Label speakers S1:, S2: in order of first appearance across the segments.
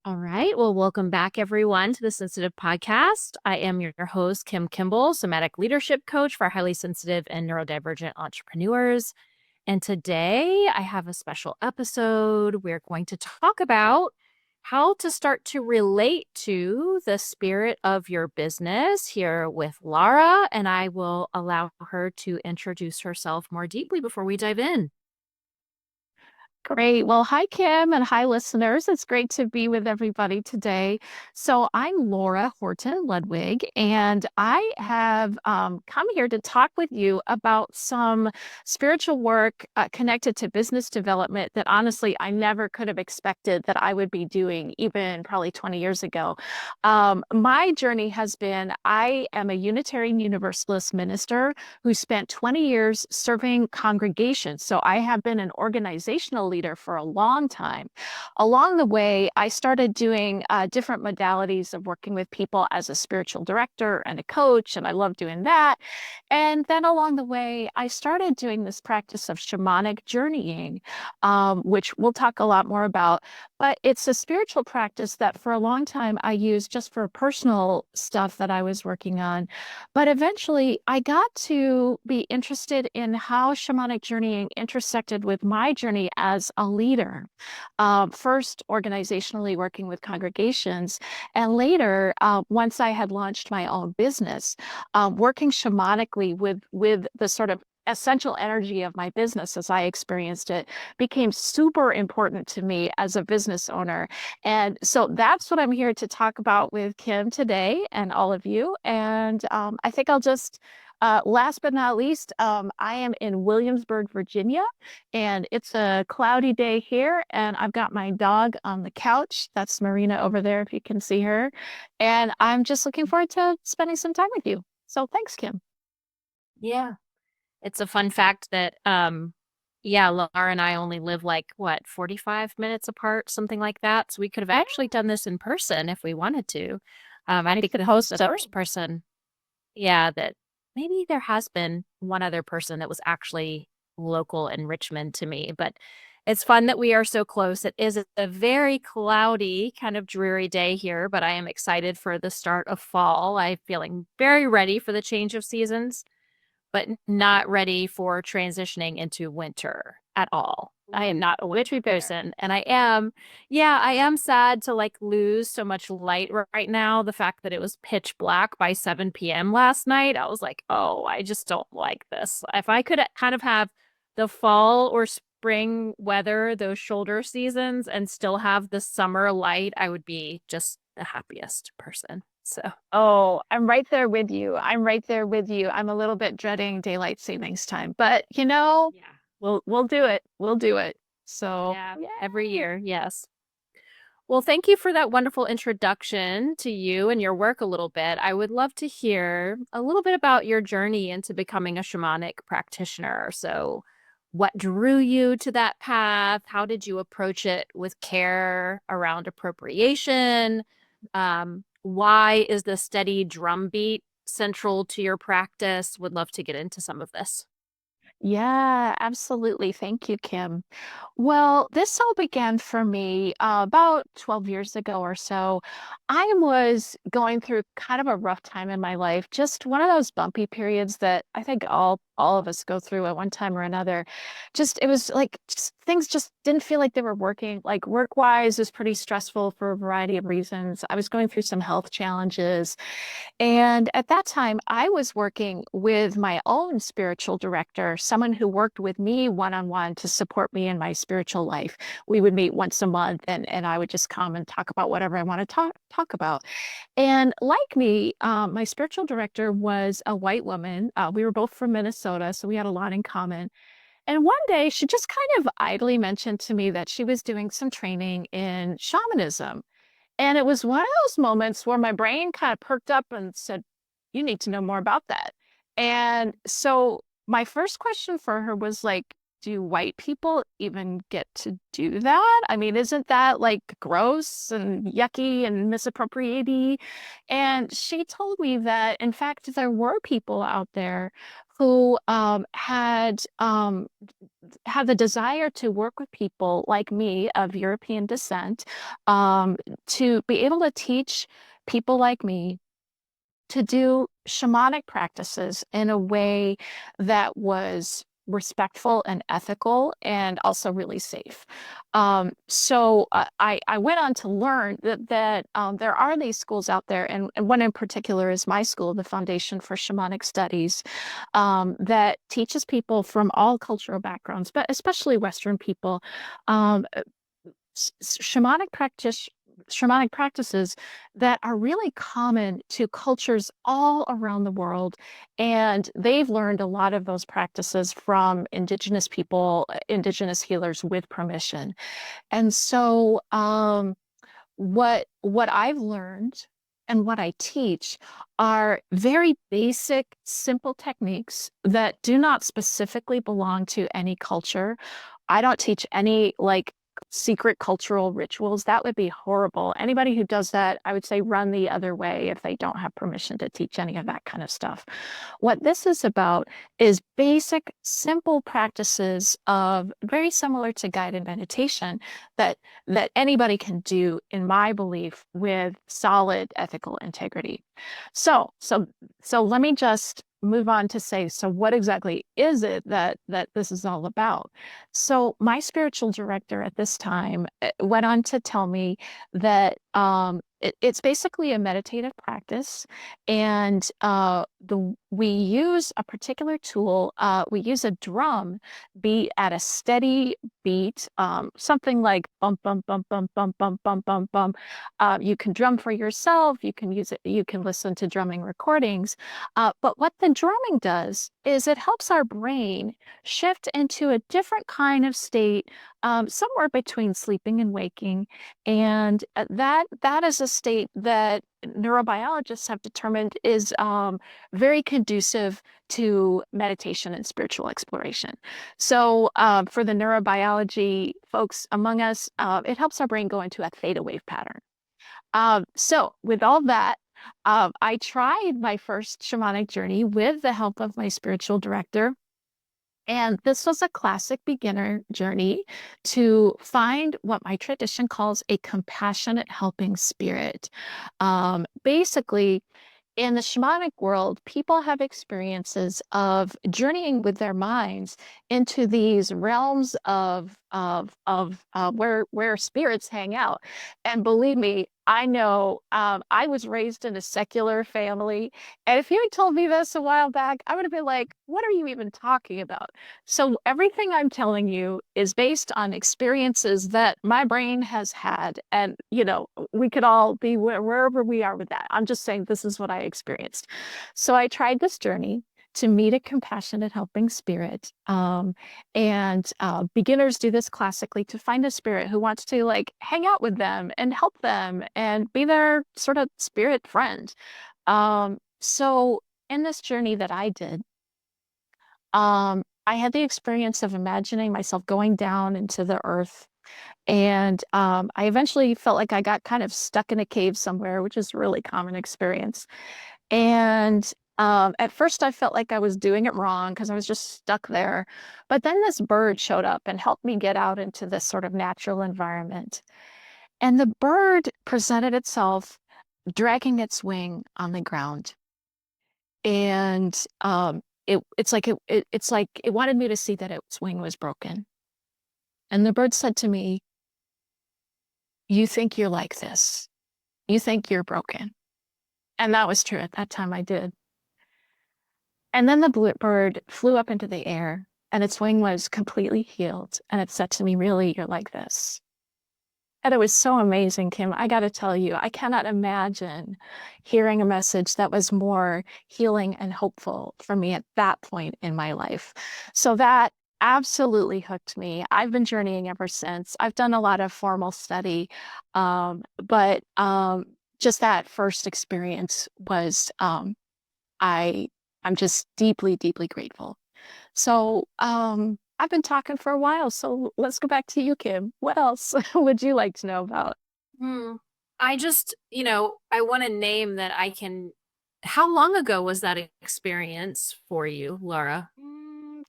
S1: All right. Well, welcome back, everyone, to the Sensitive Podcast. I am your host, Kim Kimball, Somatic Leadership Coach for highly sensitive and neurodivergent entrepreneurs. And today I have a special episode. We're going to talk about how to start to relate to the spirit of your business here with Laura. And I will allow her to introduce herself more deeply before we dive in.
S2: Great. Well, hi, Kim, and hi, listeners. It's great to be with everybody today. So, I'm Laura Horton-Ludwig, and I have come here to talk with you about some spiritual work connected to business development that honestly I never could have expected that I would be doing, even probably 20 years ago. My journey has been I am a Unitarian Universalist minister who spent 20 years serving congregations. So I have been an organizational leader for a long time. Along the way, I started doing different modalities of working with people as a spiritual director and a coach, and I love doing that. And then along the way, I started doing this practice of shamanic journeying, which we'll talk a lot more about. But it's a spiritual practice that for a long time I used just for personal stuff that I was working on. But eventually I got to be interested in how shamanic journeying intersected with my journey as a leader. First, organizationally working with congregations, and later, once I had launched my own business, working shamanically with the sort of essential energy of my business as I experienced it became super important to me as a business owner. And so that's what I'm here to talk about with Kim today and all of you. And I think I'll just, last but not least, I am in Williamsburg, Virginia, and it's a cloudy day here. And I've got my dog on the couch. That's Marina over there, if you can see her. And I'm just looking forward to spending some time with you. So thanks, Kim.
S1: Yeah. It's a fun fact that, yeah, Laura and I only live like, what, 45 minutes apart, something like that. So we could have actually done this in person if we wanted to. I
S2: We
S1: think
S2: could
S1: this is
S2: host
S1: the
S2: a
S1: first person, yeah, that maybe there has been one other person that was actually local in Richmond to me, but it's fun that we are so close. It is a very cloudy, kind of dreary day here, but I am excited for the start of fall. I'm feeling very ready for the change of seasons, but not ready for transitioning into winter at all. I am not a wintry
S2: fair.
S1: person. And I am sad to like lose so much light right now. The fact that it was pitch black by 7 p.m. last night, I was like, oh, I just don't like this. If I could kind of have the fall or spring weather, those shoulder seasons, and still have the summer light, I would be just the happiest person. So,
S2: Oh, I'm right there with you. I'm right there with you. I'm a little bit dreading daylight savings time, but
S1: yeah.
S2: we'll do it. We'll do it. So,
S1: Yeah, every
S2: yay.
S1: year. Yes. Well, thank you for that wonderful introduction to you and your work a little bit. I would love to hear a little bit about your journey into becoming a shamanic practitioner. So, what drew you to that path? How did you approach it with care around appropriation? Why is the steady drumbeat central to your practice? Would love to get into some of this.
S2: Yeah, absolutely. Thank you, Kim. Well, this all began for me about 12 years ago or so. I was going through kind of a rough time in my life, just one of those bumpy periods that I think all of us go through at one time or another. Just it was like things just didn't feel like they were working. Like work-wise was pretty stressful for a variety of reasons. I was going through some health challenges. And at that time, I was working with my own spiritual director, someone who worked with me one on one to support me in my spiritual life. We would meet once a month, and I would just come and talk about whatever I want to talk about. And like me, my spiritual director was a white woman. We were both from Minnesota, so we had a lot in common. And one day she just kind of idly mentioned to me that she was doing some training in shamanism. And it was one of those moments where my brain kind of perked up and said, you need to know more about that. And so my first question for her was like, do white people even get to do that? I mean, isn't that like gross and yucky and misappropriaty? And she told me that, in fact, there were people out there who had the desire to work with people like me of European descent, to be able to teach people like me to do shamanic practices in a way that was respectful and ethical and also really safe. I went on to learn that there are these schools out there, and one in particular is my school, the Foundation for Shamanic Studies, that teaches people from all cultural backgrounds, but especially Western people, um, shamanic practices that are really common to cultures all around the world. And they've learned a lot of those practices from indigenous people, indigenous healers with permission. And so what I've learned and what I teach are very basic, simple techniques that do not specifically belong to any culture. I don't teach any like secret cultural rituals. That would be horrible. Anybody who does that, I would say run the other way if they don't have permission to teach any of that kind of stuff. What this is about is basic, simple practices of very similar to guided meditation that anybody can do, in my belief, with solid ethical integrity. So let me just move on to say, so what exactly is it that this is all about? So my spiritual director at this time went on to tell me that it's basically a meditative practice, and we use a particular tool. We use a drum beat at a steady beat, something like bump, bump, bump, bump, bump, bump, bump, bump, bump. You can drum for yourself. You can use it. You can listen to drumming recordings. But what the drumming does is it helps our brain shift into a different kind of state, somewhere between sleeping and waking. And that is a state that neurobiologists have determined is very conducive to meditation and spiritual exploration. So for the neurobiology folks among us, it helps our brain go into a theta wave pattern. So with all that, I tried my first shamanic journey with the help of my spiritual director. And this was a classic beginner journey to find what my tradition calls a compassionate helping spirit. Basically, in the shamanic world, people have experiences of journeying with their minds into these realms of where spirits hang out. And believe me, I know, I was raised in a secular family, and if you had told me this a while back, I would have been like, "What are you even talking about?" So everything I'm telling you is based on experiences that my brain has had, and we could all be wherever we are with that. I'm just saying this is what I experienced. So I tried this journey to meet a compassionate helping spirit. And beginners do this classically to find a spirit who wants to like hang out with them and help them and be their sort of spirit friend. So in this journey that I did, I had the experience of imagining myself going down into the earth. And I eventually felt like I got kind of stuck in a cave somewhere, which is a really common experience. And at first, I felt like I was doing it wrong because I was just stuck there. But then this bird showed up and helped me get out into this sort of natural environment. And the bird presented itself dragging its wing on the ground. And it's like it wanted me to see that its wing was broken. And the bird said to me, "You think you're like this. You think you're broken." And that was true. At that time, I did. And then the bird flew up into the air and its wing was completely healed. And it said to me, "Really, you're like this." And it was so amazing, Kim. I got to tell you, I cannot imagine hearing a message that was more healing and hopeful for me at that point in my life. So that absolutely hooked me. I've been journeying ever since. I've done a lot of formal study, but just that first experience was, I'm just deeply, deeply grateful. So, I've been talking for a while, so let's go back to you, Kim. What else would you like to know about?
S1: Hmm. I just, I want a name that I can How long ago was that experience for you, Laura?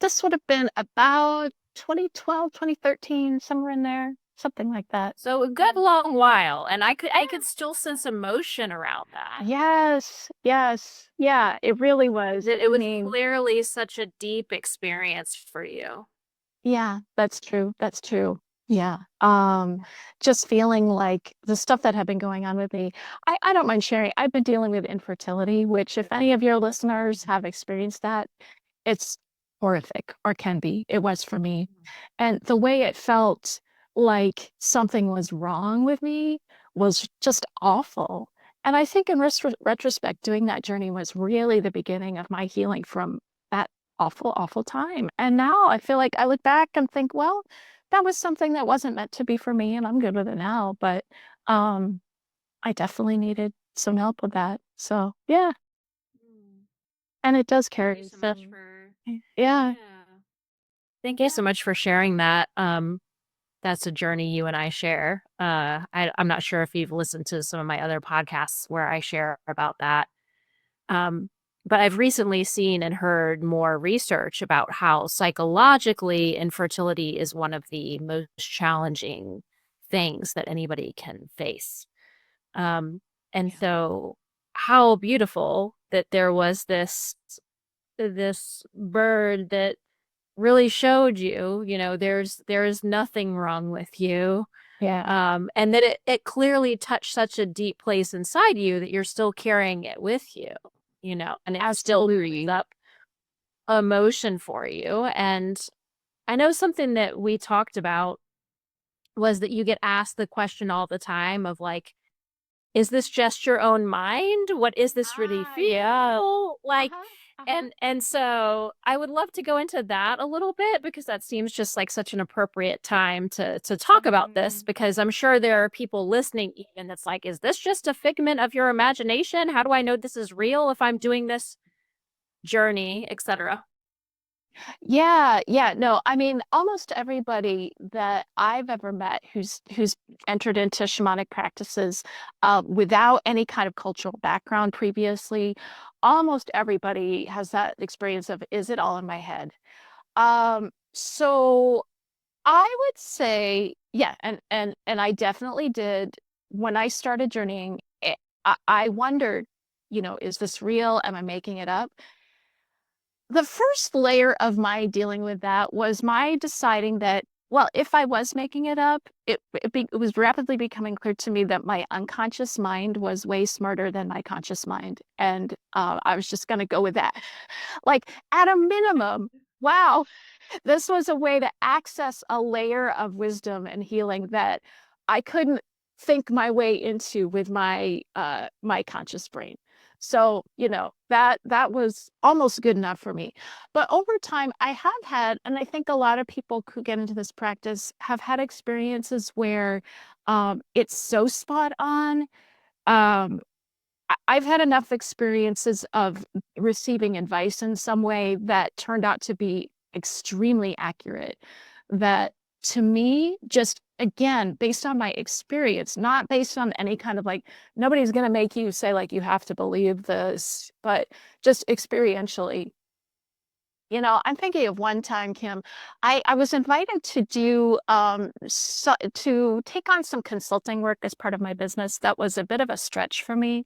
S2: This would have been about 2012, 2013, somewhere in there, something like that.
S1: So a good long while, and I
S2: Yeah.
S1: could still sense emotion around that.
S2: Yes, yes. Yeah, it really was.
S1: It
S2: I
S1: was
S2: mean,
S1: clearly such a deep experience for you.
S2: yeah, that's true. That's true. Yeah. Just feeling like the stuff that had been going on with me. I don't mind sharing. I've been dealing with infertility, which if any of your listeners have experienced that, it's horrific or can be. It was for me. And the way it felt like something was wrong with me was just awful. And I think in retrospect, doing that journey was really the beginning of my healing from that awful, awful time. And now I feel like I look back and think, well, that was something that wasn't meant to be for me, and I'm good with it now. But um, I definitely needed some help with that. So yeah,
S1: Mm.
S2: and it does
S1: Thank you
S2: carry
S1: so much
S2: some.
S1: for,
S2: Yeah,
S1: yeah. Thank you
S2: yeah,
S1: so much for sharing that. That's a journey you and I share. I'm not sure if you've listened to some of my other podcasts where I share about that. Um, but I've recently seen and heard more research about how psychologically infertility is one of the most challenging things that anybody can face. Um, and
S2: yeah,
S1: so how beautiful that there was this bird that really showed you, there's nothing wrong with you.
S2: yeah,
S1: And that it clearly touched such a deep place inside you that you're still carrying it with you, and it still brings
S2: absolutely.
S1: up emotion for you. And I know something that we talked about was that you get asked the question all the time of like, is this just your own mind? What is this really
S2: Ah, yeah.
S1: feel like?
S2: Uh-huh. Uh-huh.
S1: And so I would love to go into that a little bit because that seems just like such an appropriate time to talk about this,
S2: Mhm.
S1: because I'm sure there are people listening even that's like, is this just a figment of your imagination? How do I know this is real if I'm doing this journey, etc.?
S2: Yeah, yeah. No, I mean, almost everybody that I've ever met who's entered into shamanic practices without any kind of cultural background previously, almost everybody has that experience of, is it all in my head? So I would say, yeah, and I definitely did when I started journeying. I wondered, is this real? Am I making it up? The first layer of my dealing with that was my deciding that, well, if I was making it up, it was rapidly becoming clear to me that my unconscious mind was way smarter than my conscious mind. And I was just going to go with that. Like, at a minimum, wow, this was a way to access a layer of wisdom and healing that I couldn't think my way into with my conscious brain. So, that was almost good enough for me. But over time, I have had, and I think a lot of people who get into this practice have had experiences where it's so spot on. Um, I've had enough experiences of receiving advice in some way that turned out to be extremely accurate. That to me, just again, based on my experience, not based on any kind of like, nobody's going to make you say, like, you have to believe this, but just experientially. I'm thinking of one time, Kim, I was invited to to take on some consulting work as part of my business. That was a bit of a stretch for me.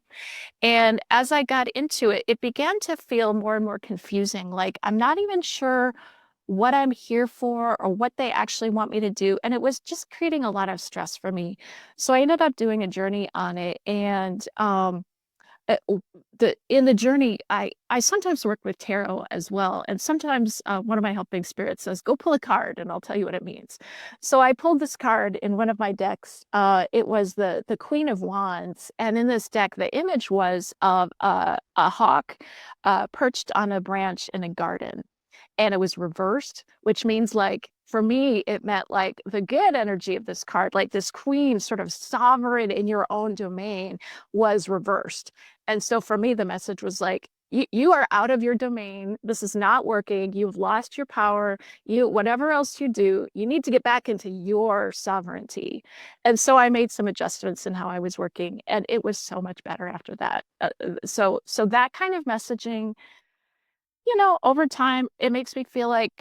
S2: And as I got into it, it began to feel more and more confusing. Like I'm not even sure what I'm here for or what they actually want me to do. And it was just creating a lot of stress for me. So I ended up doing a journey on it. And uh, in the journey, I sometimes work with tarot as well, and sometimes one of my helping spirits says, "Go pull a card," and I'll tell you what it means. So I pulled this card in one of my decks. It was the Queen of Wands, and in this deck, the image was of a hawk perched on a branch in a garden, and it was reversed, which means like for me, it meant like the good energy of this card, like this queen sort of sovereign in your own domain was reversed. And so for me, the message was like, you are out of your domain. This is not working. You've lost your power. Whatever else you do, you need to get back into your sovereignty. And so I made some adjustments in how I was working, and it was so much better after that. So that kind of messaging, over time, it makes me feel like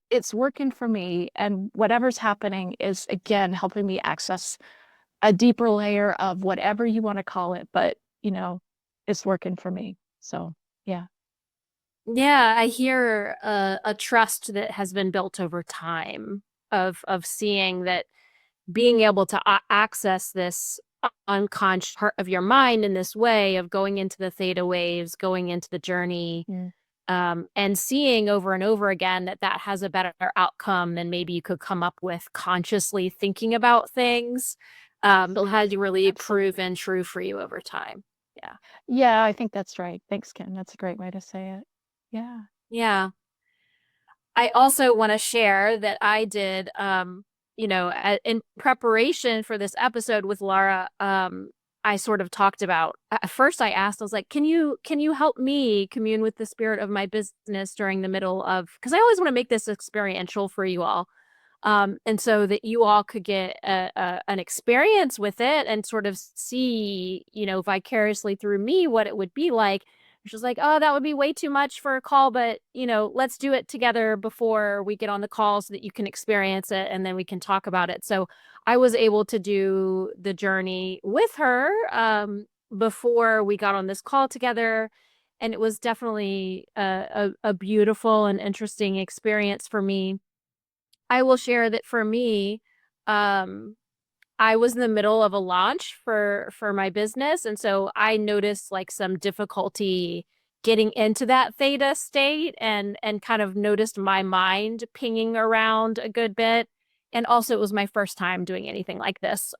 S2: it's working for me, and whatever's happening is, again, helping me access a deeper layer of whatever you want to call it, but it's working for me. So yeah.
S1: Yeah, I hear a trust that has been built over time of seeing that being able to access this unconscious part of your mind in this way of going into the theta waves, going into the journey,
S2: Mm.
S1: and seeing over and over again that that has a better outcome than maybe you could come up with consciously thinking about things, has really
S2: Absolutely.
S1: proven true for you over time. Yeah.
S2: Yeah, I think that's right. Thanks, Kim. That's a great way to say it. Yeah.
S1: Yeah. I also want to share that I did, in preparation for this episode with Laura, I sort of talked about, at first I asked, I was like, can you help me commune with the spirit of my business during the middle of, because I always want to make this experiential for you all. And so that you all could get an experience with it and sort of see, vicariously through me what it would be like. She's like, oh, that would be way too much for a call, but let's do it together before we get on the call so that you can experience it and then we can talk about it. So I was able to do the journey with her before we got on this call together. And it was definitely a beautiful and interesting experience for me. I will share that for me, um, I was in the middle of a launch for my business, and so I noticed like some difficulty getting into that theta state and kind of noticed my mind pinging around a good bit. And also it was my first time doing anything like this.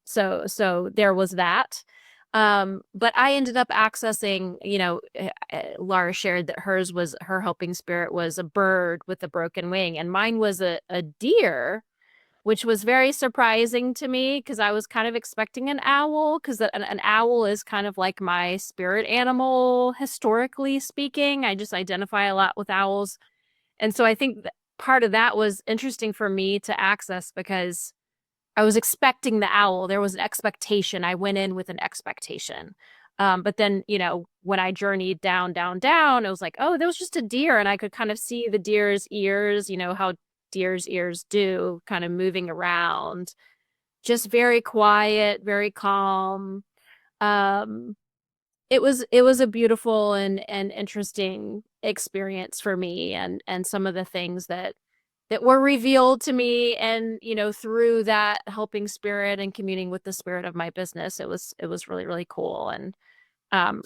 S1: So there was that. But I ended up accessing, Laura shared that her helping spirit was a bird with a broken wing, and mine was a deer, which was very surprising to me because I was kind of expecting an owl, because an owl is kind of like my spirit animal, historically speaking. I just identify a lot with owls. And so I think that part of that was interesting for me to access because I was expecting the owl. There was an expectation. I went in with an expectation. But then, when I journeyed down, down, down, it was like, oh, there was just a deer. And I could kind of see the deer's ears, how deer's ears do, kind of moving around, just very quiet, very calm. Um, it was a beautiful and interesting experience for me, and some of the things that were revealed to me, and through that helping spirit and communing with the spirit of my business, it was really, really cool, and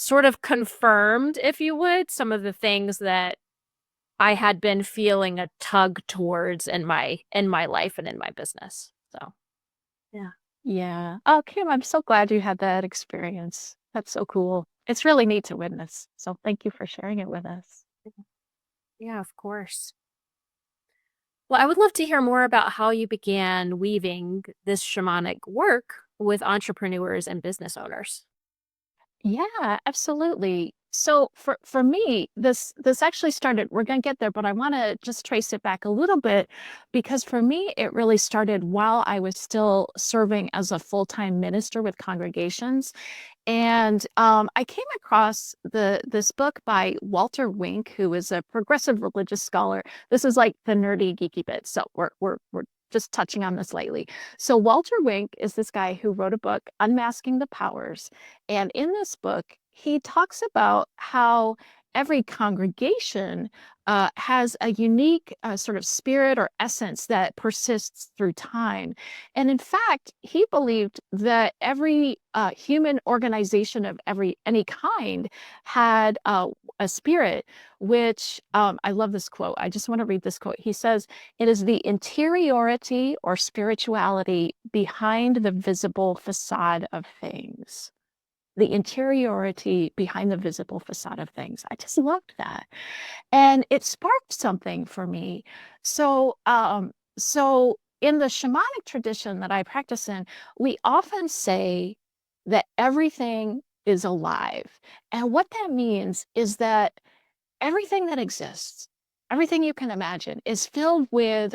S1: sort of confirmed, if you would, some of the things that I had been feeling a tug towards in my life and in my business. So yeah.
S2: Yeah. Oh, Kim, I'm so glad you had that experience. That's so cool. It's really neat to witness. So thank you for sharing it with us.
S1: Yeah, of course. Well, I would love to hear more about how you began weaving this shamanic work with entrepreneurs and business owners.
S2: Yeah, absolutely. So for me, this actually started, we're going to get there, but I want to just trace it back a little bit because for me, it really started while I was still serving as a full-time minister with congregations. And I came across this book by Walter Wink, who is a progressive religious scholar. This is like the nerdy, geeky bit. So we're just touching on this lightly. So Walter Wink is this guy who wrote a book, Unmasking the Powers. And in this book, he talks about how every congregation has a unique sort of spirit or essence that persists through time. And in fact, he believed that every human organization of any kind had a spirit, which I love this quote. I just want to read this quote. He says, "It is the interiority or spirituality behind the visible facade of things." The interiority behind the visible facade of things. I just loved that. And it sparked something for me. So in the shamanic tradition that I practice in, we often say that everything is alive. And what that means is that everything that exists, everything you can imagine, is filled with,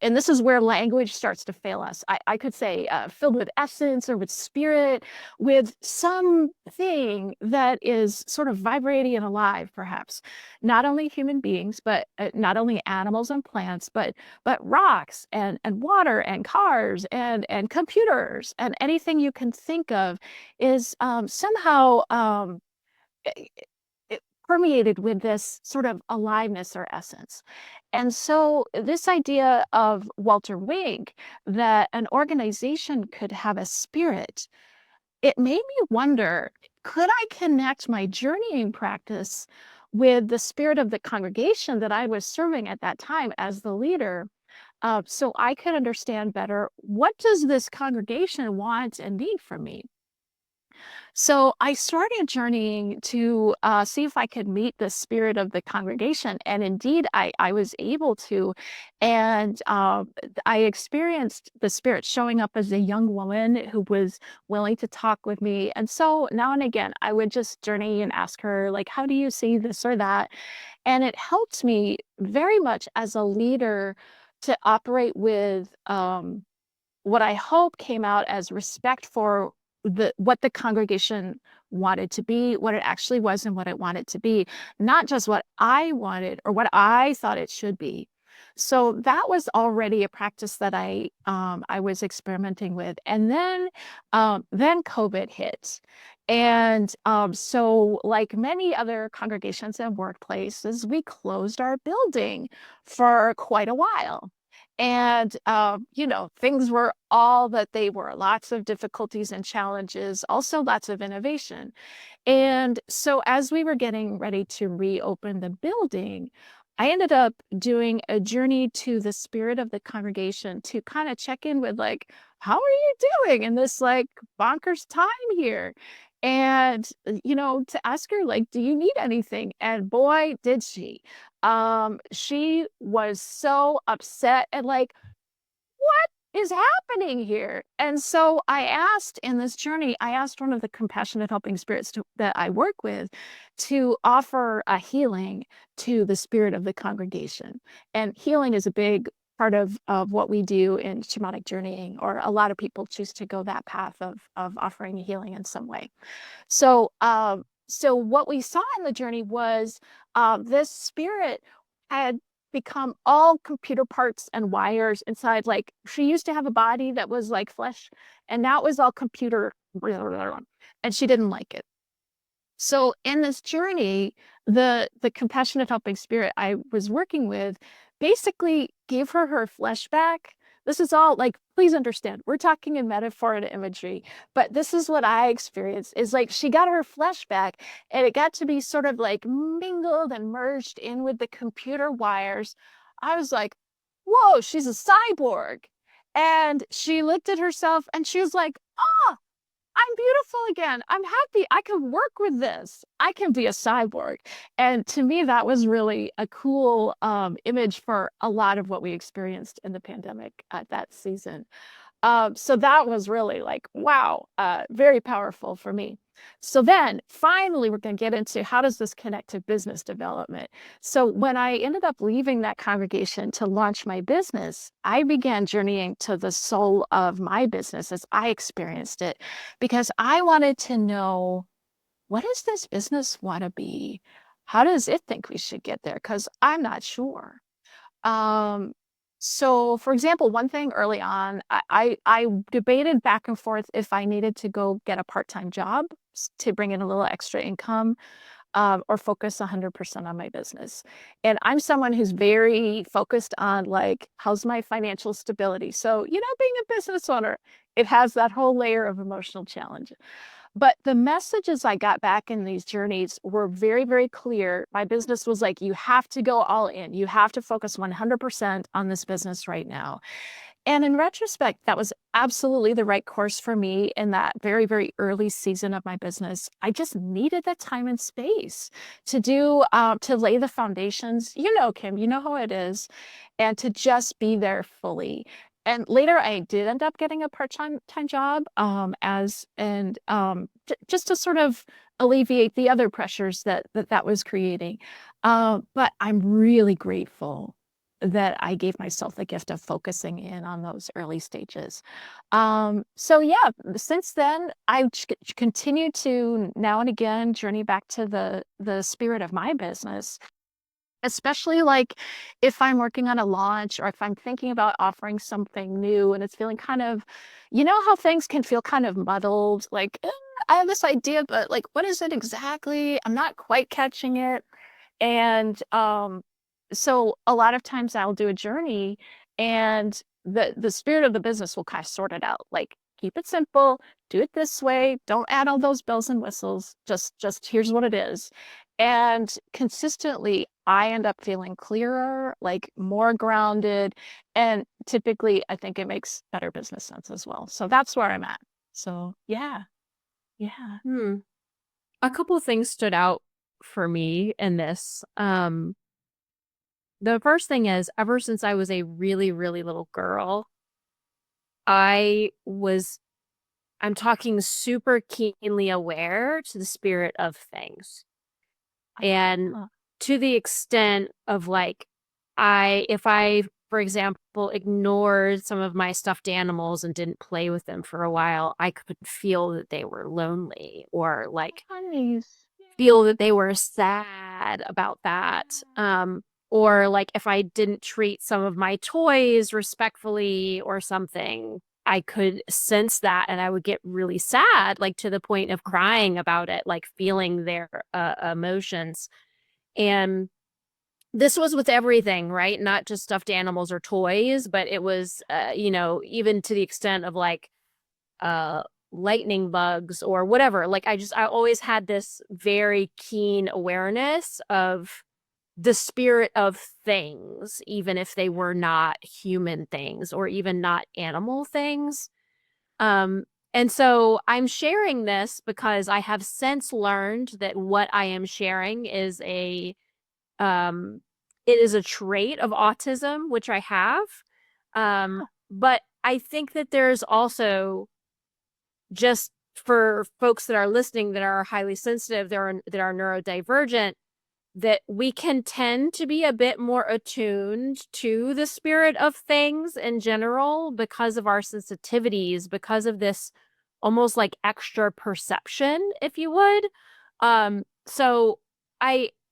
S2: and this is where language starts to fail us. I could say filled with essence or with spirit, with something that is sort of vibrating and alive, perhaps. Not only human beings, but not only animals and plants, but rocks and water and cars and computers and anything you can think of is somehow it permeated with this sort of aliveness or essence. And so this idea of Walter Wink, that an organization could have a spirit, it made me wonder, could I connect my journeying practice with the spirit of the congregation that I was serving at that time as the leader? So I could understand better, what does this congregation want and need from me? So I started journeying to see if I could meet the spirit of the congregation. And indeed, I was able to. And I experienced the spirit showing up as a young woman who was willing to talk with me. And so now and again, I would just journey and ask her, like, how do you see this or that? And it helped me very much as a leader to operate with what I hope came out as respect for what the congregation wanted to be, what it actually was, and what it wanted to be, not just what I wanted or what I thought it should be. So that was already a practice that I was experimenting with, and then COVID hit, and so like many other congregations and workplaces, we closed our building for quite a while. And, things were all that they were, lots of difficulties and challenges, also lots of innovation. And so as we were getting ready to reopen the building, I ended up doing a journey to the spirit of the congregation to kind of check in with, like, how are you doing in this like bonkers time here? And, to ask her, like, do you need anything? And boy, did she. She was so upset and like, what is happening here? And so I asked in this journey, I asked one of the compassionate helping spirits that I work with to offer a healing to the spirit of the congregation. And healing is a big part of what we do in shamanic journeying, or a lot of people choose to go that path of offering healing in some way. So what we saw in the journey was this spirit had become all computer parts and wires inside. Like, she used to have a body that was like flesh, and now it was all computer, and she didn't like it. So in this journey, the compassionate helping spirit I was working with basically gave her flesh back. This is all like, please understand, we're talking in metaphor and imagery, but this is what I experienced, is like she got her flesh back and it got to be sort of like mingled and merged in with the computer wires. I was like, whoa, she's a cyborg. And she looked at herself and she was like, oh, I'm beautiful again. I'm happy. I can work with this. I can be a cyborg. And to me, that was really a cool image for a lot of what we experienced in the pandemic at that season. So that was really like, wow, very powerful for me. So then finally, we're going to get into, how does this connect to business development? So when I ended up leaving that congregation to launch my business, I began journeying to the soul of my business as I experienced it, because I wanted to know, what does this business want to be? How does it think we should get there? Because I'm not sure. Um, so for example, one thing early on, I debated back and forth if I needed to go get a part-time job to bring in a little extra income, or focus 100% on my business. And I'm someone who's very focused on, like, how's my financial stability? So, being a business owner, it has that whole layer of emotional challenge. But the messages I got back in these journeys were very, very clear. My business was like, you have to go all in. You have to focus 100% on this business right now. And in retrospect, that was absolutely the right course for me in that very, very early season of my business. I just needed that time and space to lay the foundations. Kim, you know how it is, and to just be there fully. And later, I did end up getting a part-time job just to sort of alleviate the other pressures that was creating. But I'm really grateful that I gave myself the gift of focusing in on those early stages. So yeah, since then, I've continued to now and again journey back to the spirit of my business, especially like if I'm working on a launch or if I'm thinking about offering something new and it's feeling kind of, you know, how things can feel kind of muddled, like I have this idea, but like, what is it exactly? I'm not quite catching it. And so a lot of times I'll do a journey and the spirit of the business will kind of sort it out. Like keep it simple, do it this way, don't add all those bells and whistles. Just here's what it is. And consistently I end up feeling clearer, like more grounded. And typically I think it makes better business sense as well. So that's where I'm at. So yeah. Yeah.
S1: A couple of things stood out for me in this. The first thing is, ever since I was a really, really little girl, I'm talking super keenly aware to the spirit of things. And
S2: Uh,
S1: to the extent of like, if I, for example, ignored some of my stuffed animals and didn't play with them for a while, I could feel that they were lonely or like
S2: Nice.
S1: feel that they were sad about that. Or like if I didn't treat some of my toys respectfully or something, I could sense that and I would get really sad, like to the point of crying about it, like feeling their emotions. And this was with everything, right? Not just stuffed animals or toys, but it was, even to the extent of like uh lightning bugs or whatever. Like I always had this very keen awareness of the spirit of things, even if they were not human things or even not animal things. um and so I'm sharing this because I have since learned that what I am sharing is um it is a trait of autism, which I have. But I think that there's also, just for folks that are listening that are highly sensitive, that are neurodivergent, that we can tend to be a bit more attuned to the spirit of things in general because of our sensitivities, because of this almost like extra perception, if you would. So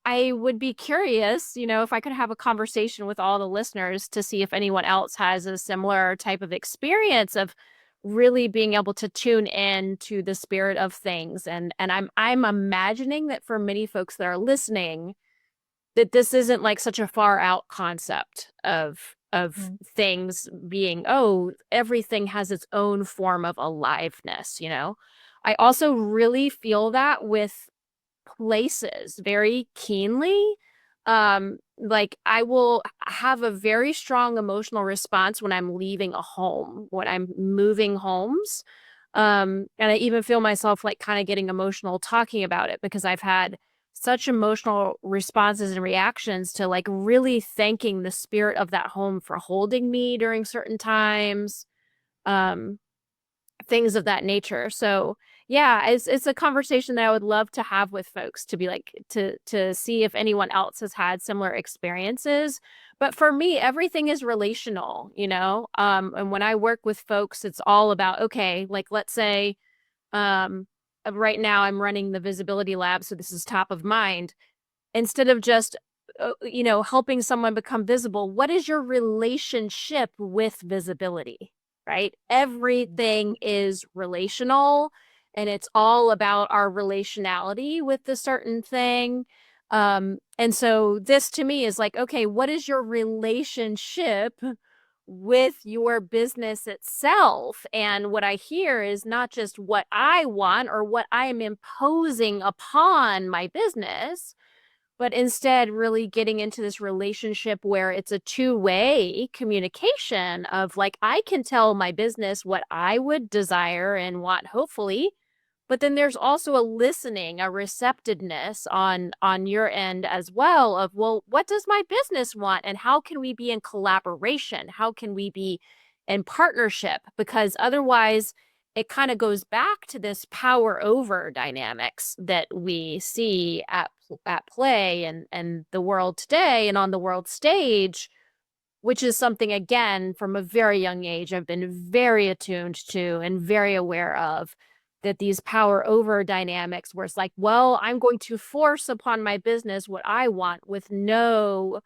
S1: I would be curious, if I could have a conversation with all the listeners to see if anyone else has a similar type of experience of really being able to tune in to the spirit of things. And I'm imagining that for many folks that are listening, that this isn't like such a far out concept of things being, oh, everything has its own form of aliveness. I also really feel that with places very keenly. Like I will have a very strong emotional response when I'm leaving a home, when I'm moving homes. And I even feel myself like kind of getting emotional talking about it because I've had such emotional responses and reactions to like really thanking the spirit of that home for holding me during certain times. Um, Things of that nature. So yeah, it's a conversation that I would love to have with folks, to be like to see if anyone else has had similar experiences. But for me, everything is relational. And when I work with folks, it's all about, okay, like let's say right now I'm running the visibility lab, so this is top of mind. Instead of just helping someone become visible, what is your relationship with visibility, right? Everything is relational, and it's all about our relationality with the certain thing. And so this to me is like, okay, what is your relationship with your business itself? And what I hear is not just what I want or what I am imposing upon my business, but instead really getting into this relationship where it's a two-way communication of like, I can tell my business what I would desire and want, hopefully, but then there's also a listening, a receptiveness on your end as well of, well, what does my business want and how can we be in collaboration? How can we be in partnership? Because otherwise it kind of goes back to this power over dynamics that we see at play and the world today and on the world stage, which is something, again, from a very young age, I've been very attuned to and very aware of, that these power over dynamics where it's like, well, I'm going to force upon my business what I want with no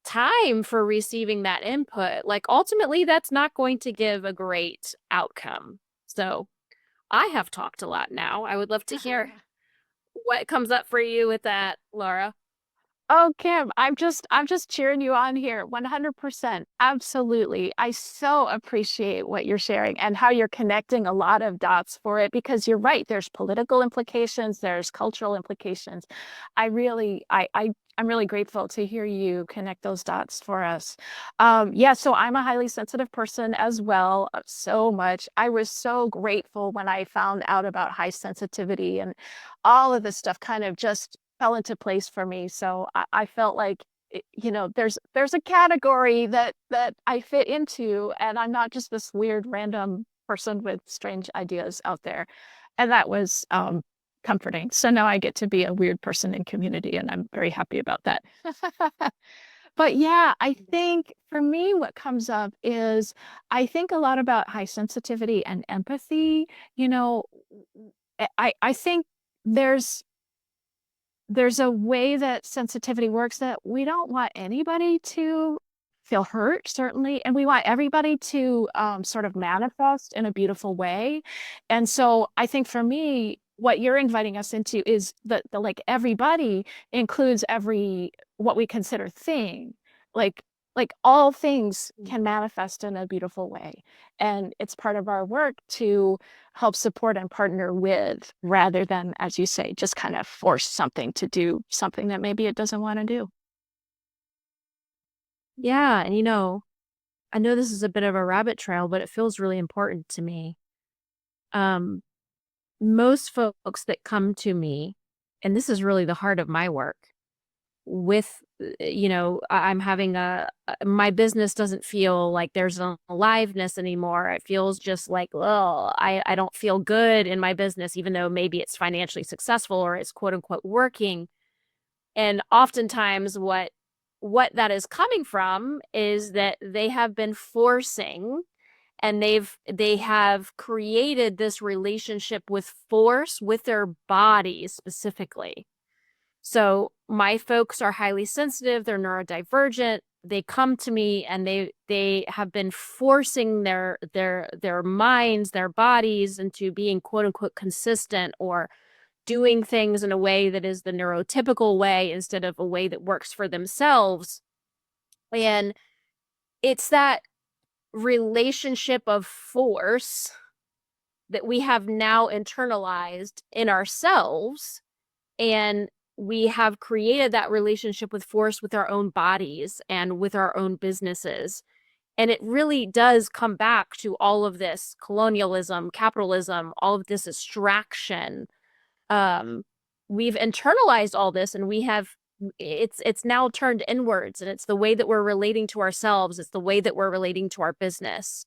S1: time for receiving that input. Like, ultimately, that's not going to give a great outcome. So I have talked a lot now. I would love to hear what comes up for you with that, Laura.
S2: Oh, Kim, I'm just cheering you on here. 100%. Absolutely. I so appreciate what you're sharing and how you're connecting a lot of dots for it because you're right. There's political implications, there's cultural implications. I'm really grateful to hear you connect those dots for us. Yeah, so I'm a highly sensitive person as well, so much. I was so grateful when I found out about high sensitivity and all of this stuff kind of just fell into place for me. So I felt like, there's a category that I fit into, and I'm not just this weird random person with strange ideas out there. And that was comforting. So now I get to be a weird person in community, and I'm very happy about that. But yeah, I think for me, what comes up is I think a lot about high sensitivity and empathy. You know, I think there's there's a way that sensitivity works that we don't want anybody to feel hurt, certainly, and we want everybody to sort of manifest in a beautiful way. And so I think for me, what you're inviting us into is the like everybody includes every what we consider thing. Like like all things can manifest in a beautiful way. And it's part of our work to help support and partner with rather than, as you say, just kind of force something to do something that maybe it doesn't want to do.
S1: Yeah, and I know this is a bit of a rabbit trail, but it feels really important to me. Um, Most folks that come to me, and this is really the heart of my work, with, I'm having my business doesn't feel like there's an aliveness anymore. It feels just like, oh, I don't feel good in my business, even though maybe it's financially successful or it's quote unquote working. And oftentimes what that is coming from is that they have been forcing, and they have created this relationship with force with their bodies specifically. So my folks are highly sensitive, they're neurodivergent. They come to me and they have been forcing their minds, their bodies into being quote unquote consistent, or doing things in a way that is the neurotypical way instead of a way that works for themselves. And it's that relationship of force that we have now internalized in ourselves. And we have created that relationship with force with our own bodies and with our own businesses. And it really does come back to all of this colonialism, capitalism, all of this extraction. um we've internalized all this, and we have it's now turned inwards, and it's the way that we're relating to ourselves, it's the way that we're relating to our business.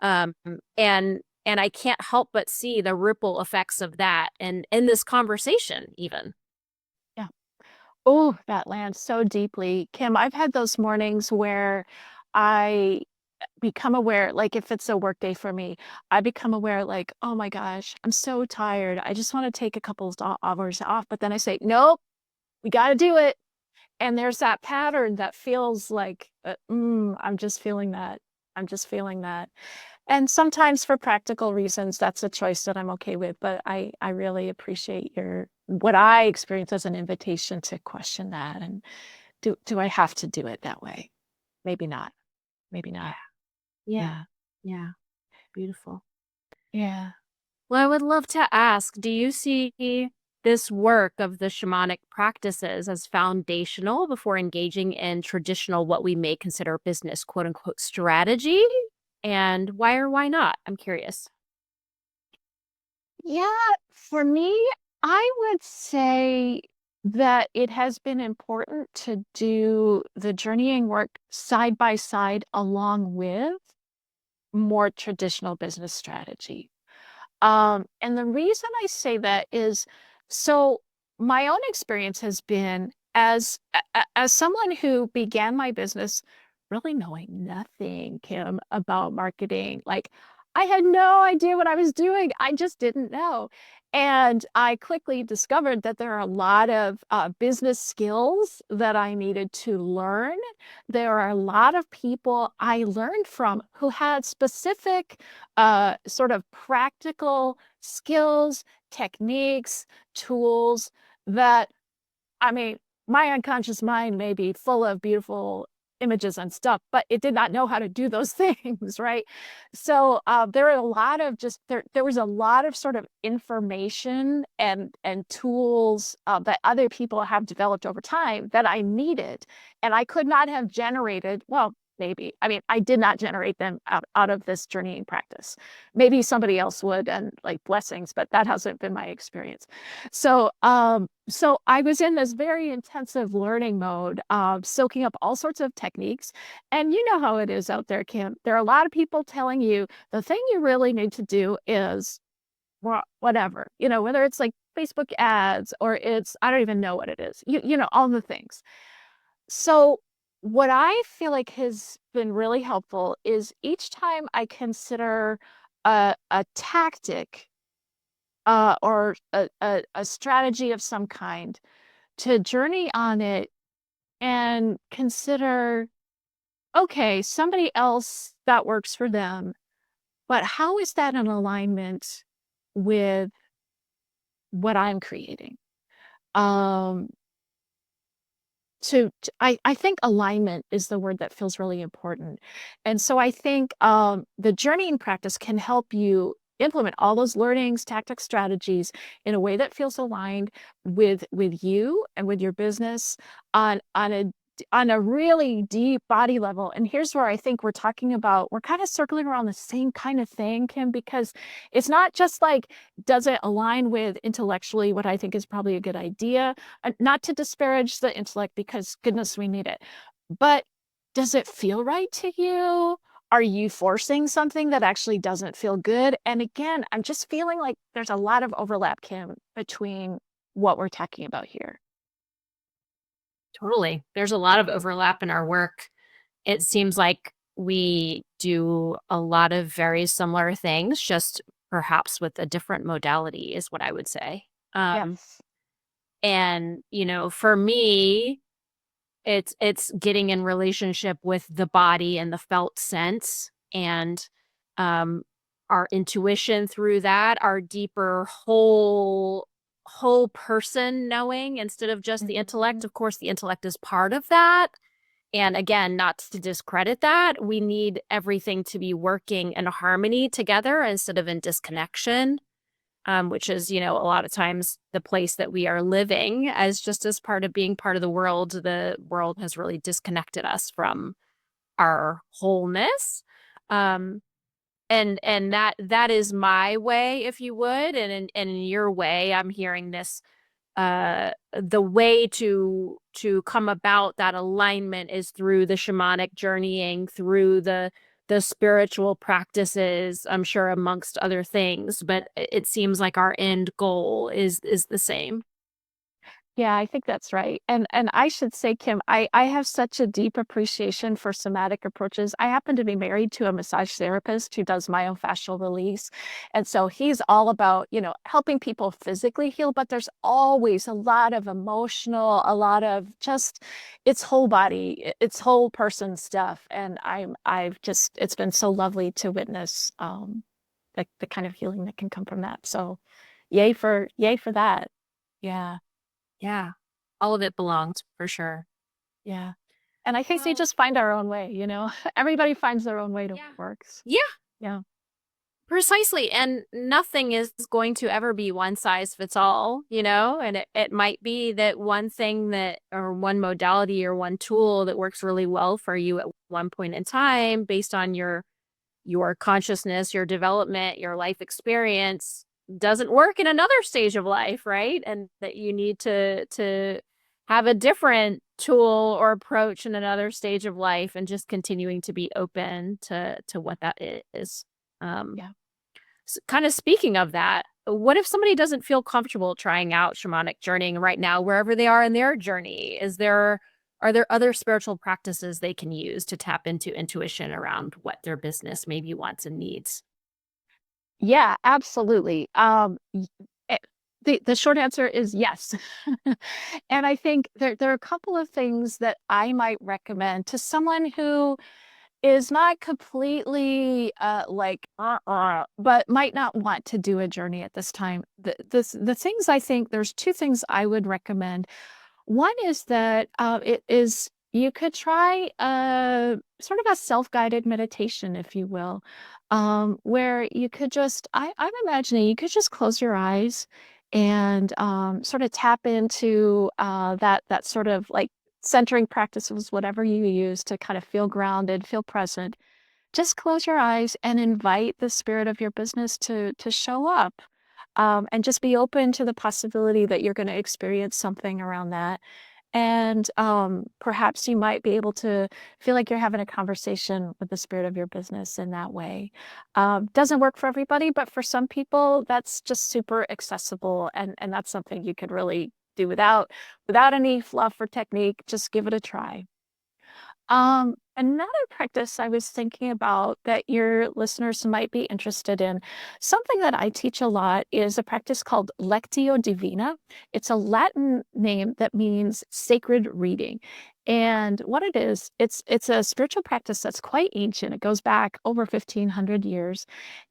S1: um and I can't help but see the ripple effects of that and in this conversation even.
S2: Yeah. Oh, that lands so deeply. Kim, I've had those mornings where I become aware, like if it's a work day for me, I become aware, like, oh my gosh, I'm so tired. I just want to take a couple of hours off. But then I say, nope, we got to do it. And there's that pattern that feels like, I'm just feeling that. I'm just feeling that. And sometimes for practical reasons, that's a choice that I'm okay with. But I really appreciate what I experience as an invitation to question that. And do I have to do it that way? Maybe not. Maybe
S1: Yeah.
S2: not.
S1: Yeah.
S2: Yeah.
S1: Yeah. Beautiful.
S2: Yeah.
S1: Well, I would love to ask, do you see this work of the shamanic practices as foundational before engaging in traditional, what we may consider business, quote unquote, strategy? And why or why not? I'm curious.
S2: Yeah, for me, I would say that it has been important to do the journeying work side by side along with more traditional business strategy. And the reason I say that is so my own experience has been as someone who began my business really knowing nothing, Kim, about marketing. Like I had no idea what I was doing. I just didn't know. And I quickly discovered that there are a lot of business skills that I needed to learn. There are a lot of people I learned from who had specific sort of practical skills, techniques, tools that, I mean, my unconscious mind may be full of beautiful images and stuff, but it did not know how to do those things, right? So there are a lot of just there was a lot of sort of information and tools that other people have developed over time that I needed, and I could not have generated. Well, maybe. I mean, I did not generate them out of this journeying practice. Maybe somebody else would, and like blessings, but that hasn't been my experience. So I was in this very intensive learning mode of soaking up all sorts of techniques. And you know how it is out there, Kim. There are a lot of people telling you the thing you really need to do is whatever, whether it's like Facebook ads or it's, I don't even know what it is, all the things. So what I feel like has been really helpful is each time I consider a tactic or a strategy of some kind to journey on it and consider, okay, somebody else that works for them, but how is that in alignment with what I'm creating? Um, I think alignment is the word that feels really important. And so I think the journeying practice can help you implement all those learnings, tactics, strategies in a way that feels aligned with you and with your business on a really deep body level. And here's where I think we're kind of circling around the same kind of thing, Kim, because it's not just like, does it align with intellectually what I think is probably a good idea? Not to disparage the intellect because goodness, we need it. But does it feel right to you? Are you forcing something that actually doesn't feel good? And again, I'm just feeling like there's a lot of overlap, Kim, between what we're talking about here.
S1: Totally. There's a lot of overlap in our work. It seems like we do a lot of very similar things, just perhaps with a different modality, is what I would say.
S2: Yes.
S1: And, for me, it's getting in relationship with the body and the felt sense and um our intuition through that, our deeper whole person knowing instead of just the intellect.
S2: Mhm.
S1: Of course, the intellect is part of that. And again, not to discredit that, we need everything to be working in harmony together instead of in disconnection, which is, a lot of times the place that we are living as just as part of being part of the world. The world has really disconnected us from our wholeness. Um, and that is my way, if you would. And in your way, I'm hearing this the way to come about that alignment is through the shamanic journeying, through the spiritual practices, I'm sure, amongst other things, but it seems like our end goal is the same.
S2: Yeah, I think that's right. And I should say, Kim, I have such a deep appreciation for somatic approaches. I happen to be married to a massage therapist who does myofascial release. And so he's all about, helping people physically heal, but there's always a lot of emotional, a lot of just its whole body, its whole person stuff. And it's been so lovely to witness the kind of healing that can come from that. So yay for that. Yeah.
S1: Yeah, all of it belongs for sure.
S2: Yeah. And I think we
S1: Well,
S2: just find our own way, Everybody finds their own way to
S1: yeah.
S2: works.
S1: Yeah,
S2: Yeah.
S1: precisely. And nothing is going to ever be one size fits all, and it might be that one thing that, or one modality or one tool that works really well for you at one point in time based on your consciousness, your development, your life experience doesn't work in another stage of life, right? And that you need to have a different tool or approach in another stage of life, and just continuing to be open to what that is. Um
S2: Yeah.
S1: Kind of speaking of that, what if somebody doesn't feel comfortable trying out shamanic journeying right now, wherever they are in their journey? Are there other spiritual practices they can use to tap into intuition around what their business maybe wants and needs?
S2: Yeah, absolutely. Eh, the short answer is yes. And I think there are a couple of things that I might recommend to someone who is not completely but might not want to do a journey at this time. The things I think there's two things I would recommend. One is that you could try sort of a self-guided meditation, if you will, where you could I'm imagining you could just close your eyes and sort of tap into that sort of like centering practices, whatever you use to kind of feel grounded, feel present. Just close your eyes and invite the spirit of your business to show up. And just be open to the possibility that you're going to experience something around that. And perhaps you might be able to feel like you're having a conversation with the spirit of your business in that way. Doesn't work for everybody, but for some people, that's just super accessible, and that's something you could really do without any fluff or technique. Just give it a try. Another practice I was thinking about that your listeners might be interested in, something that I teach a lot is a practice called Lectio Divina. It's a Latin name that means sacred reading. And what it is, it's a spiritual practice that's quite ancient. It goes back over 1500 years.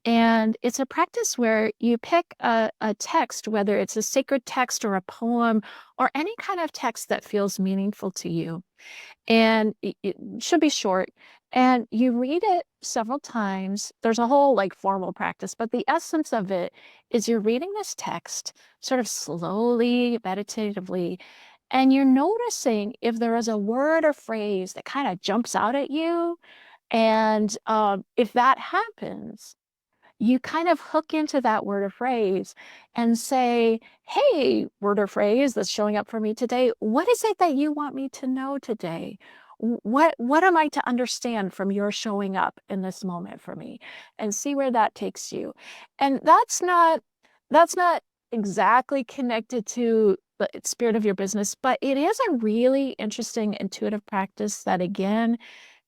S2: And it's a practice where you pick a text, whether it's a sacred text or a poem or any kind of text that feels meaningful to you, and it should be short, and you read it several times. There's a whole like formal practice, but the essence of it is you're reading this text sort of slowly, meditatively, and you're noticing if there is a word or phrase that kind of jumps out at you. And if that happens, you kind of hook into that word or phrase and say, hey, word or phrase that's showing up for me today, what is it that you want me to know today? What am I to understand from your showing up in this moment for me? And see where that takes you. And that's not exactly connected to the spirit of your business, but it is a really interesting intuitive practice that, again,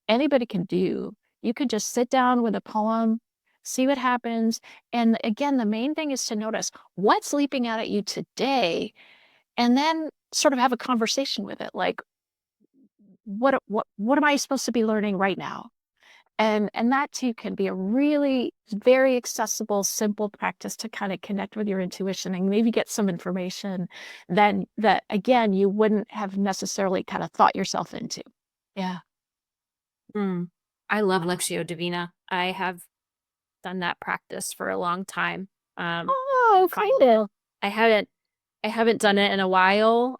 S2: anybody can do. You could just sit down with a poem, see what happens. And again, the main thing is to notice what's leaping out at you today, and then sort of have a conversation with it. Like, what am I supposed to be learning right now? And that too can be a really very accessible, simple practice to kind of connect with your intuition and maybe get some information then that again you wouldn't have necessarily kind of thought yourself into. Yeah.
S1: Mm. I love Lectio Divina. I have done that practice for a long time.
S2: Oh, cool.
S1: I haven't done it in a while.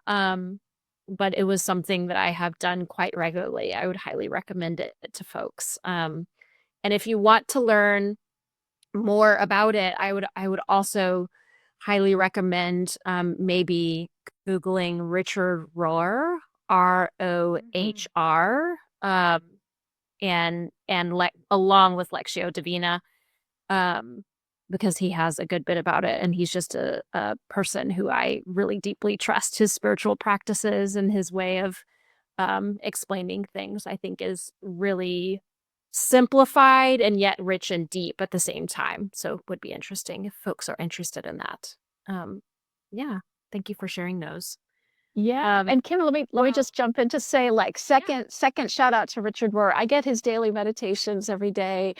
S1: But it was something that I have done quite regularly. I would highly recommend it to folks. And if you want to learn more about it, I would also highly recommend maybe Googling Richard Rohr, Rohr, along with Lectio Divina, um, because he has a good bit about it. And he's just a person who I really deeply trust. His spiritual practices and his way of explaining things, I think, is really simplified and yet rich and deep at the same time. So it would be interesting if folks are interested in that. Um, yeah, thank you for sharing those.
S2: Yeah. And Kim, let me just jump in to say, like, second shout out to Richard Rohr. I get his daily meditations every day.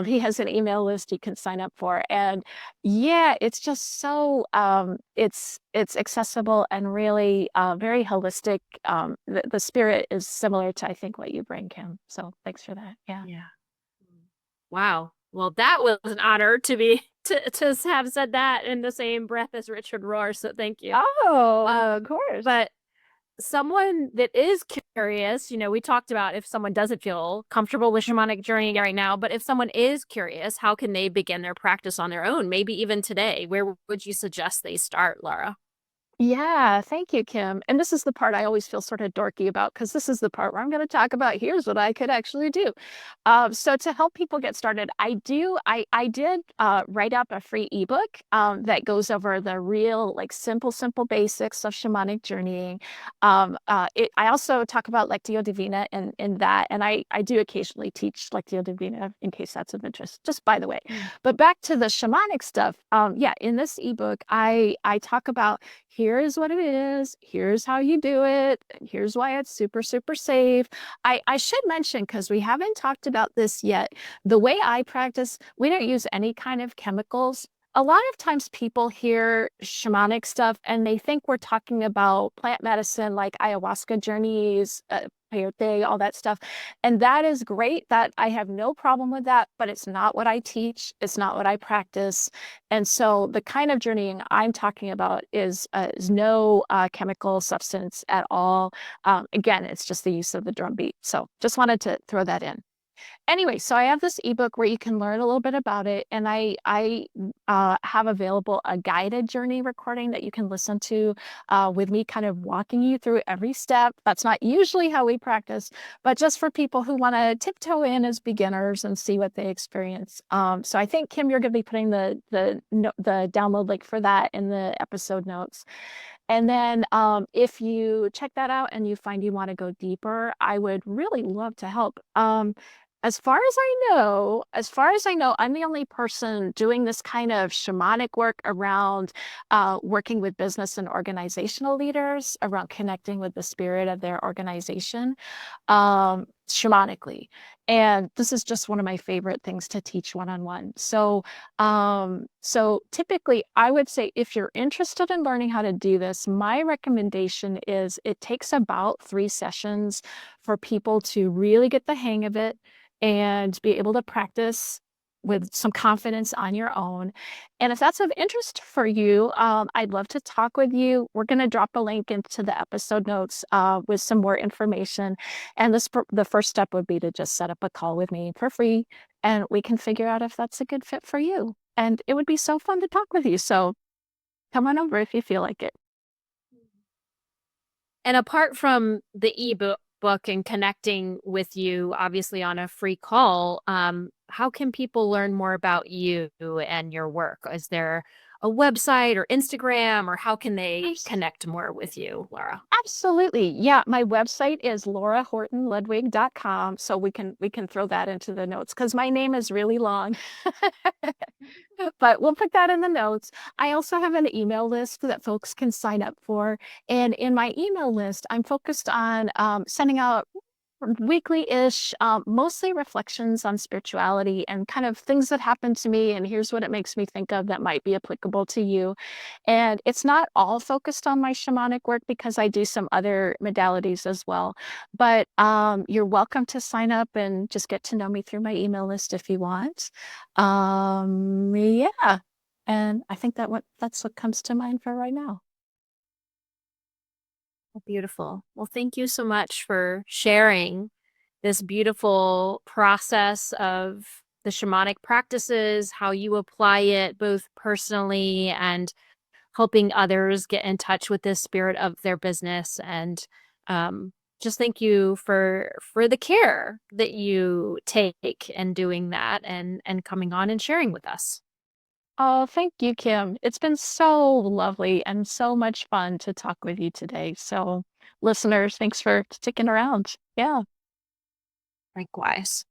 S2: He has an email list you can sign up for. And yeah, it's just so it's accessible and really very holistic. The spirit is similar to I think what you bring, Kim. So thanks for that. Yeah.
S1: Yeah. Wow. Well, that was an honor to have said that in the same breath as Richard Rohr. So thank you.
S2: Oh, of course.
S1: But someone that is curious, we talked about if someone doesn't feel comfortable with shamanic journey right now, but if someone is curious, how can they begin their practice on their own? Maybe even today. Where would you suggest they start, Laura?
S2: Yeah, thank you, Kim. And this is the part I always feel sort of dorky about because this is the part where I'm going to talk about here's what I could actually do. So to help people get started, I did write up a free ebook that goes over the real, like simple basics of shamanic journeying. I also talk about Lectio Divina in that, and I do occasionally teach Lectio Divina in case that's of interest, just by the way. But back to the shamanic stuff, yeah, in this ebook, I talk about here's what it is, here's how you do it, here's why it's super safe. I should mention, because we haven't talked about this yet, the way I practice, we don't use any kind of chemicals. A lot of times people hear shamanic stuff and they think we're talking about plant medicine like ayahuasca journeys, peyote, all that stuff. And that is great. That I have no problem with that, but it's not what I teach. It's not what I practice. And so the kind of journeying I'm talking about is no chemical substance at all. Again, it's just the use of the drum beat. So just wanted to throw that in. Anyway, so I have this ebook where you can learn a little bit about it, and I have available a guided journey recording that you can listen to with me kind of walking you through every step. That's not usually how we practice, but just for people who want to tiptoe in as beginners and see what they experience. So I think, Kim, you're going to be putting the download link for that in the episode notes. And then if you check that out and you find you want to go deeper, I would really love to help. As far as I know, I'm the only person doing this kind of shamanic work around working with business and organizational leaders around connecting with the spirit of their organization shamanically. And this is just one of my favorite things to teach one-on-one. So typically I would say if you're interested in learning how to do this, my recommendation is it takes about 3 sessions for people to really get the hang of it and be able to practice with some confidence on your own. And if that's of interest for you, I'd love to talk with you. We're going to drop a link into the episode notes with some more information. And the first step would be to just set up a call with me for free, and we can figure out if that's a good fit for you. And it would be so fun to talk with you. So come on over if you feel like it.
S1: And apart from the ebook book and connecting with you, obviously on a free call, how can people learn more about you and your work? Is there a website or Instagram, or how can they connect more with you, Laura?
S2: Absolutely. Yeah, my website is laurahortonludwig.com. So we can throw that into the notes because my name is really long. But we'll put that in the notes. I also have an email list that folks can sign up for. And in my email list, I'm focused on sending out weekly-ish, mostly reflections on spirituality and kind of things that happened to me. And here's what it makes me think of that might be applicable to you. And it's not all focused on my shamanic work because I do some other modalities as well. But you're welcome to sign up and just get to know me through my email list if you want. Yeah. And I think that's what comes to mind for right now.
S1: Beautiful. Well, thank you so much for sharing this beautiful process of the shamanic practices, how you apply it both personally and helping others get in touch with the spirit of their business. And just thank you for the care that you take in doing that and coming on and sharing with us.
S2: Oh, thank you, Kim. It's been so lovely and so much fun to talk with you today. So, listeners, thanks for sticking around. Yeah.
S1: Likewise.